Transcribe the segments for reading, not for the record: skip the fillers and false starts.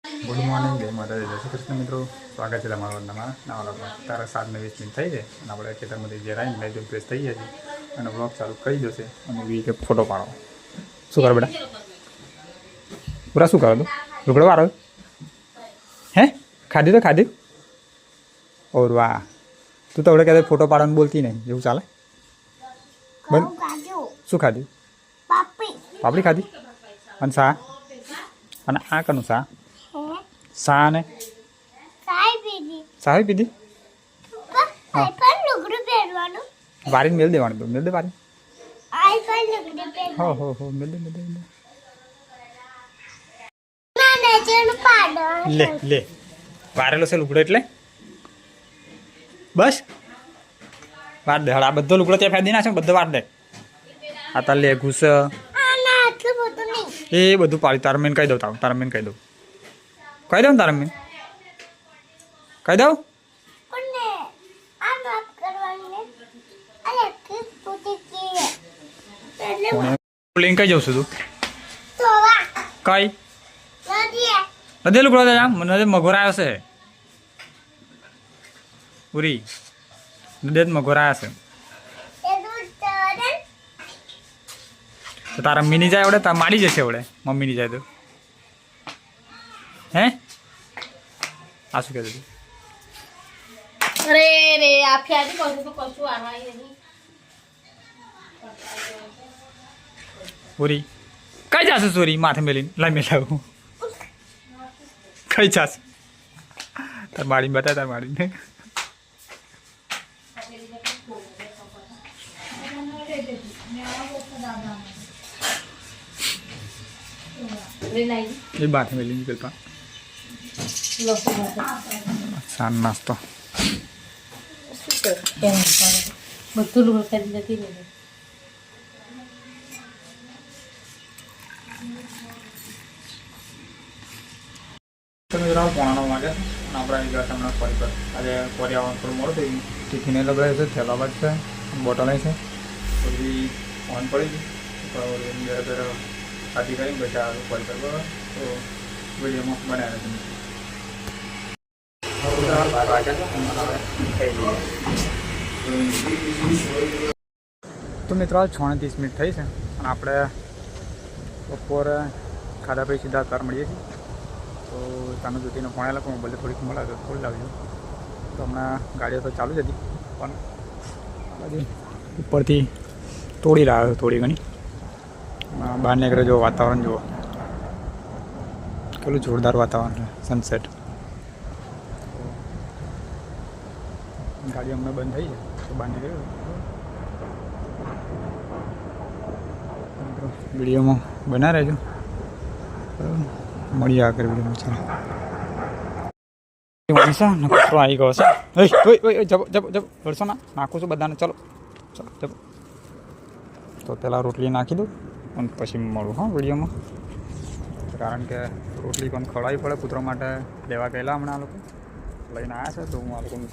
Good morning જય માતાજી જય શ્રી કૃષ્ણ મિત્રો, સ્વાગત છે તમારા નવા બ્લોગમાં. તારા 7:20 થઈ છે અને આપણે ખેતરમાંથી જે રાઈને લઈ ફ્રેશ થઈ ગયા છે અને બ્લોગ ચાલુ કરી જશે અને કે ફોટો પાડો. શું કરો બેટા? પૂરા શું કરો તું? લુગડો વાળો હે? ખાધી તો ખાધી? ઓર વાહ, તું તો હવે કહેતો ફોટો પાડવાનું બોલતી નહીં, એવું ચાલે? બન શું ખાધી? પાપડી ખાધી અને શા? અને આ કનું શા? શા ને સાહી પીધી? વારીને મેળ દેવાનું, મેળ દે વારી. હો મેળ દે. લે લે વારેલો છે લુગડો એટલે બસ વાર દે. આ બધો લુગડો ત્યાં ફેદી નાખે, બધો વાર દે. આ તાર લે ઘૂસ એ બધું પાડી. તારા મેન કહી દઉં, તારા મેન કહી દઉં તારા મેન કહી દઉં. લઈને કઈ જઉં છું તું? કઈ નથી લુગડો દે. મને મગોરાયો છે પૂરી નદે મગોરાયા છે. તો તારા મમ્મીની જાય આવડે, તાર માડી જશે આવડે મમ્મીની જાય તો. હે આ શું કહેતું? અરે રે આ ફ્યાજી કહું તો કશું આનાય નહીં. પૂરી કઈ જાશે? સોરી માથે મેલીને લઈ મેલાવું કઈ જાશે? તાર માડીને બતાય, તાર માડીને. એ માથે મેલી નીકળતા સાન નાસ્તો બધું લુગડું કરી જતી ને. પોણાનો વાગે અને આપણે ગયા હમણાં ફરી પર આજે ફરી આવવાનું થોડું મોડું થઈ ગયું. ટિફિને લગાવે છે, થેલા બાદ છે, બોટલ છે, બધી ફોન પડી ગઈ. ખાતી કરીને પછી આગળ ફરી પર બરાબર તો વિડીયોમાં બનાવ્યા છે. તો મિત્રો 36 મિનિટ થઈ છે અને આપણે બપોરે ખાધા પછી સીધા ઘર મળીએ છીએ. તો તમે જ્યોતિનો ફોન આવેલા પણ ભલે થોડીક મળે તો થોડી લાવજો. તો હમણાં ગાડીઓ તો ચાલુ જ હતી પણ બધી ઉપરથી તોડી રહ્યા થોડી ઘણી. બહાર નીકળે જો વાતાવરણ જુઓ, કેટલું જોરદાર વાતાવરણ, સનસેટ. ગાડી હમણાં બંધ થઈ છે તો બહાર નીકળ્યું. વિડીયોમાં બના રહેજો, મળીએ આગળ વિડીયોમાં. ચાલો કચરો આવી ગયો છે. જબ વળશો ના નાખું છું બધાને. ચલો જબ. તો પહેલાં રોટલી નાખી દઉં અને પછી મળું હા વિડીયોમાં. કારણ કે રોટલી પણ ખવડાવવી પડે કૂતરો માટે. લેવા ગયેલા હમણાં આ લોકો લઈને આવ્યા છે તો હું આ લોકોને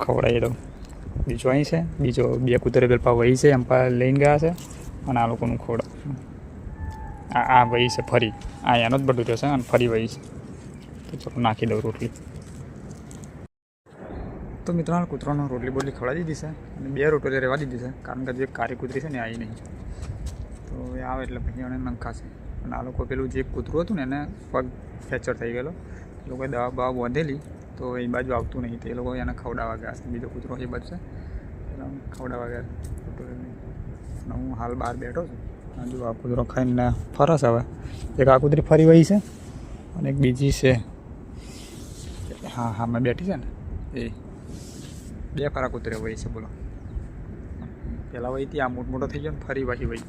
ખવડાવી દઉં. બીજો અહીં છે, બીજો 2 કૂતરે પેલપા વહી છે, એમ્પા લઈને ગયા છે અને આ લોકોનું ખવડાવું છું. આ વહી છે ફરી, આ એનો જ બધું થશે અને ફરી વહી છે. તો ચલો નાખી દઉં રોટલી. તો મિત્રો કૂતરાનો રોટલી બોટલી ખવડાવી દીધી છે અને 2 રોટલી રહેવા દીધી છે કારણ કે જે કારી કૂતરી છે ને આવી નહીં. તો એ આવે એટલે પછી એને નંખાશે. અને આ લોકો પેલું જે કૂતરું હતું ને એને પગ ફ્રેક્ચર થઈ ગયેલો, એ લોકોએ દવા બવા બાંધેલી તો એ બાજુ આવતું નહીં. તો એ લોકો એને ખવડાવવા ગયા છે. બીજો કૂતરો એ બાજુ છે એટલે ખવડાવવા ગયા. અને હું હાલ બહાર બેઠો છું. જો આ કૂતરો ખાઈને ફરસ. હવે એક આ કૂતરી ફરી વહી છે અને એક બીજી છે હા મેં બેઠી છે ને એ 2 ફરા કૂતરે વહી છે. બોલો પહેલાં વહી હતી, આ મોટો થઈ ગયો ને ફરી વહી વહી.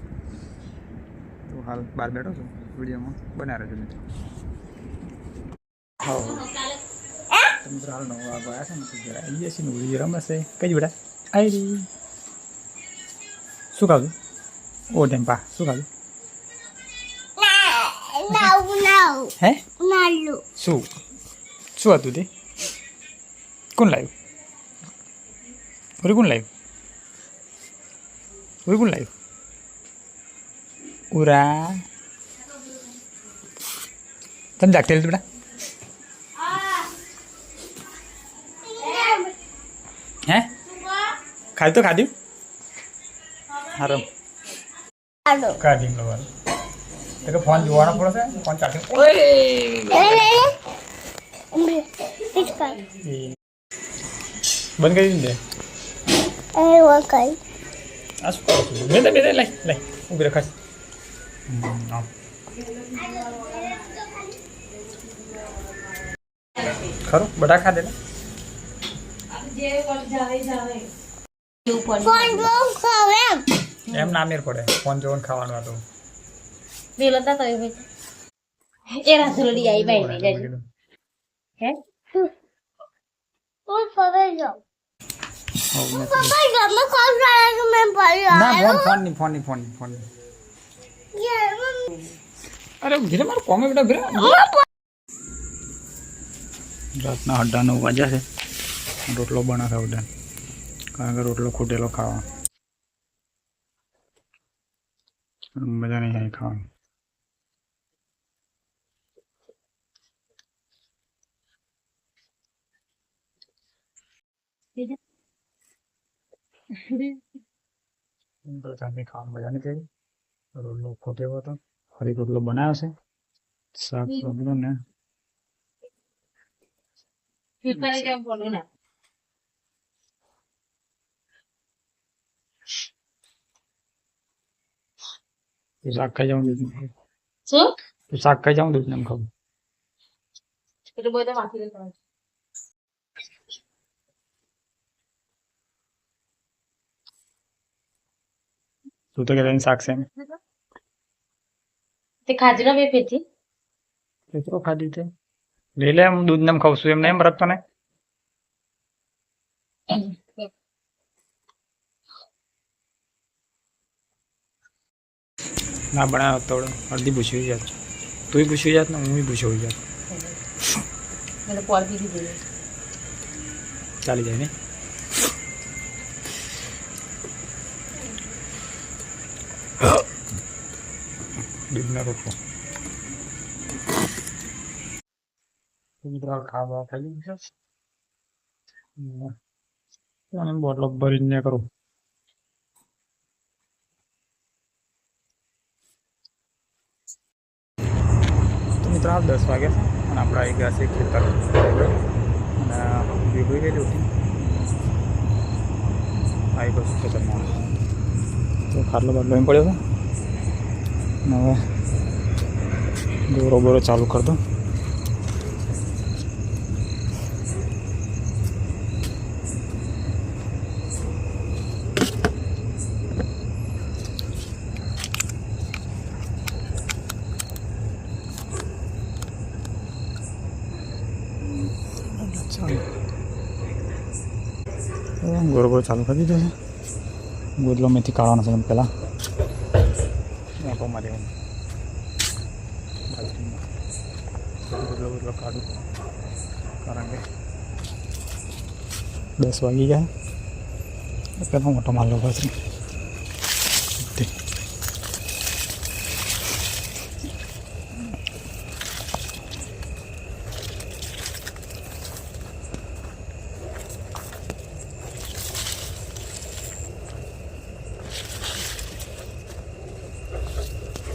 તો હાલ બહાર બેઠો છું, વિડીયોમાં બનાવી રહેજો મિત્રો. હા મિત્રો હાલ 9 વાગો આવ્યા છે ને તો જરા આવીએ છીએ ને વિડીયો રમશે. કઈ બેટા આવી શું ખાધું? ઓ ટેમ્પા શું ખાધું? હે શું હતું તે? કોણ લાવ્યું? કોણ લાવ્યું? ઉરા તમે જાગતી બેટા ખાધું તો ખાધું હારમ કાઢી લો તો ફોન જોવાનો પડશે ફોન ચાર્જિંગ બંધ કરી દે આ શું કરું છું બે લઈ લઈ ઉભી રખાશ ખરું બધા ખાધે એમ ના મેર પડે ફોન જોવાનું ખાવાનું હતું ફોન ની અરે ઘીરે મારું કોમે બેટા ઘીરે રાતના 8:09 વાગ્યા છે રોટલો બનાવે ઉડે કારણ કે રોટલો ખૂટેલો ખાવા મજા નહીં આવી ખાવાનું તો ચાંદી ખાવાનું મજા નહીં થઈ રોટલો ખૂટેલો હતો ફરી રોટલો બનાવ્યો છે શાક રોટલો ને શાક ખાઈ જાઉં દૂધ શાક ખાઈ જાઉં દૂધ ને ખાવું તું તો કે શાક છે તે ખાધી નો બે પેટી કેટલો ખાધી તે લઈ લે હું દૂધ ને ખાઉં છું એમને એમ રખતો ને ના બનાવ્યો તો અડધી પૂછવી જાત તું પૂછવી જાત ને હું પૂછવી જાત ચાલી જાય ને દૂધના રોટલો ખાવા ખાઈ છે બોટલો ભરીને કરું તો મિત્રો 10 વાગ્યા છે અને આપણે આવી ગયા છે ખેતર અને ભેગું ગયેલી હતી આવી ગયું ખેતરમાં તો ખાટલો બાટલો એમ પડ્યો છે અને હવે દોરો બોરો ચાલુ કરી દો ગોળ ચાલુ કરી દીધો છે ગોદલો મેથી કાઢવાનો છે પહેલાં મોટો મારી ગોદલો કાઢું કારણ કે 10 વાગી ગયા પહેલાં મોટો માલ લો પાછળ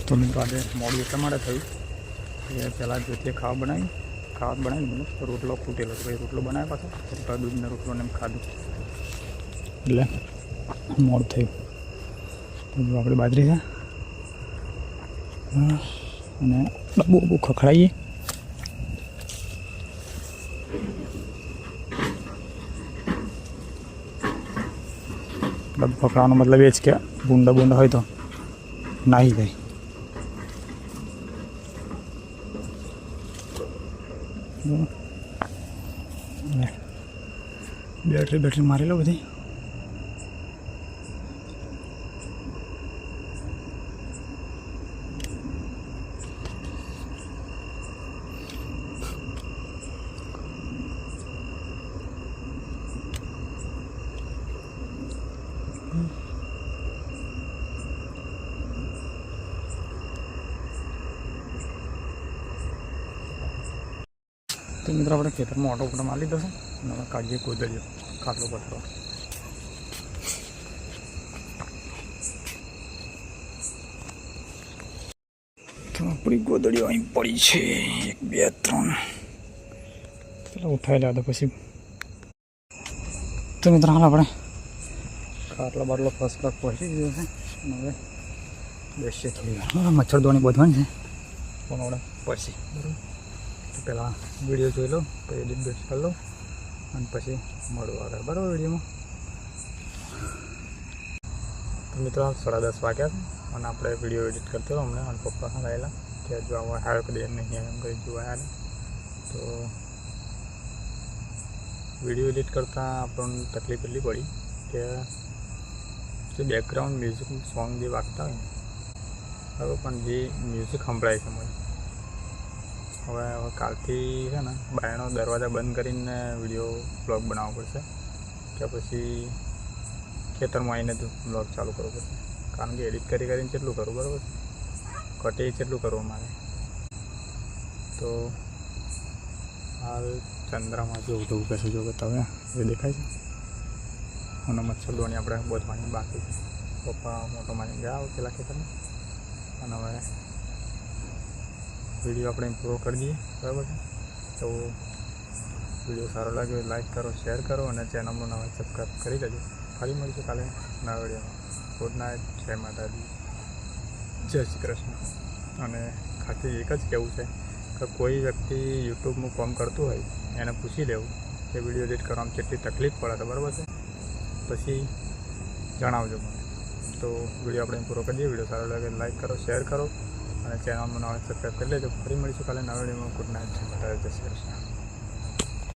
તો મિત્રો આજે મોડું એટલા માટે થયું કે પહેલાં જોઈતી ખાવા બનાવી મને તો રોટલો ફૂટેલો તો ભાઈ રોટલો બનાવ્યો પાછો તો દૂધને રોટલોને એમ ખાધું એટલે મોડું થયું તો જો આપણે બાજરી છે અને ડબ્બુ બબુ ખખડાવીએ ડબ્બુ ખખડાવવાનો મતલબ એ જ કે બૂંડા હોય તો નાહી જાય બેટરી મારી લો બધી તો મિત્રો આપણે ખેતરમાં ઓટો મારી લીધો છે અને કાઢીએ કોદરીઓ ખાટલો પથરો આપણી ગોદડીઓ અહીં પડી છે 1 2 3 પેલા ઉઠાવી લે તો પછી તો મિત્રો હાલ આપણે ખાટલા બાટલો ફર્સ્ટ ક્લાસ પહોંચી ગયો છે અને હવે બેસીએ થોડી વાર મચ્છરદાની બધવાની છે પણ આપણે પછી બરાબર તો પહેલાં વિડીયો જોઈ લો પછી એડિટ બેસ્ટ કરી લો અને પછી મળું આગળ બરાબર વિડીયોમાં. તો મિત્રો 10:30 વાગ્યા અને આપણે વિડીયો એડિટ કરતો હતો હમણાં અને પપ્પા આવેલા કે જો આવા હાર કરી નહીં એમ કરી જોવા આવ્યા તો વિડીયો એડિટ કરતાં આપણને તકલીફ એટલી પડી કે જે બેકગ્રાઉન્ડ મ્યુઝિક સોંગ જે વાગતા હોય ને બરાબર પણ જે મ્યુઝિક સંભળાય છે મને હવે કાલથી છે ને બાયનો દરવાજા બંધ કરીને વિડીયો બ્લોગ બનાવવો પડશે કે પછી ખેતરમાં આવીને જ બ્લોગ ચાલુ કરવો પડશે કારણ કે એડિટ કરીને કેટલું કરવું બરાબર કટે કેટલું કરવું મારે. તો હાલ ચંદ્રમાં જેવું તો ઉગે છે જો બતાવે એ દેખાય છે અને મચ્છરદાની આપણે બોધવાની બાકી છે. પપ્પા મોટો માની ગયા પેલા ખેતરમાં અને હવે વિડીયો આપણે પૂરો કરી દઈએ બરાબર છે. તો વિડીયો સારો લાગ્યો લાઈક કરો શેર કરો અને ચેનલનું નવા સબસ્ક્રાઈબ કરી દેજો. ફરી મળીશું કાલે નવા વિડીયોમાં. ગુડ નાઇટ, જય માતાજી, જય શ્રી કૃષ્ણ. અને ખાલી એક જ કહેવું છે કે કોઈ વ્યક્તિ યુટ્યુબનું કામ કરતું હોય એને પૂછી લેવું કે વિડીયો એડિટ કરવામાં કેટલી તકલીફ પડે તો બરાબર છે પછી જણાવજો મને. તો વિડીયો આપણે પૂરો કરી દઈએ. વિડીયો સારો લાગે લાઈક કરો શેર કરો અને ચેનલમાં નવા સબસ્ક્રાઈબ કરી લેજો. ફરી મળીશું કાલે નવા વિડીયોમાં. ગુડ નાઇટ, જય માતાજી, જય શ્રી કૃષ્ણ.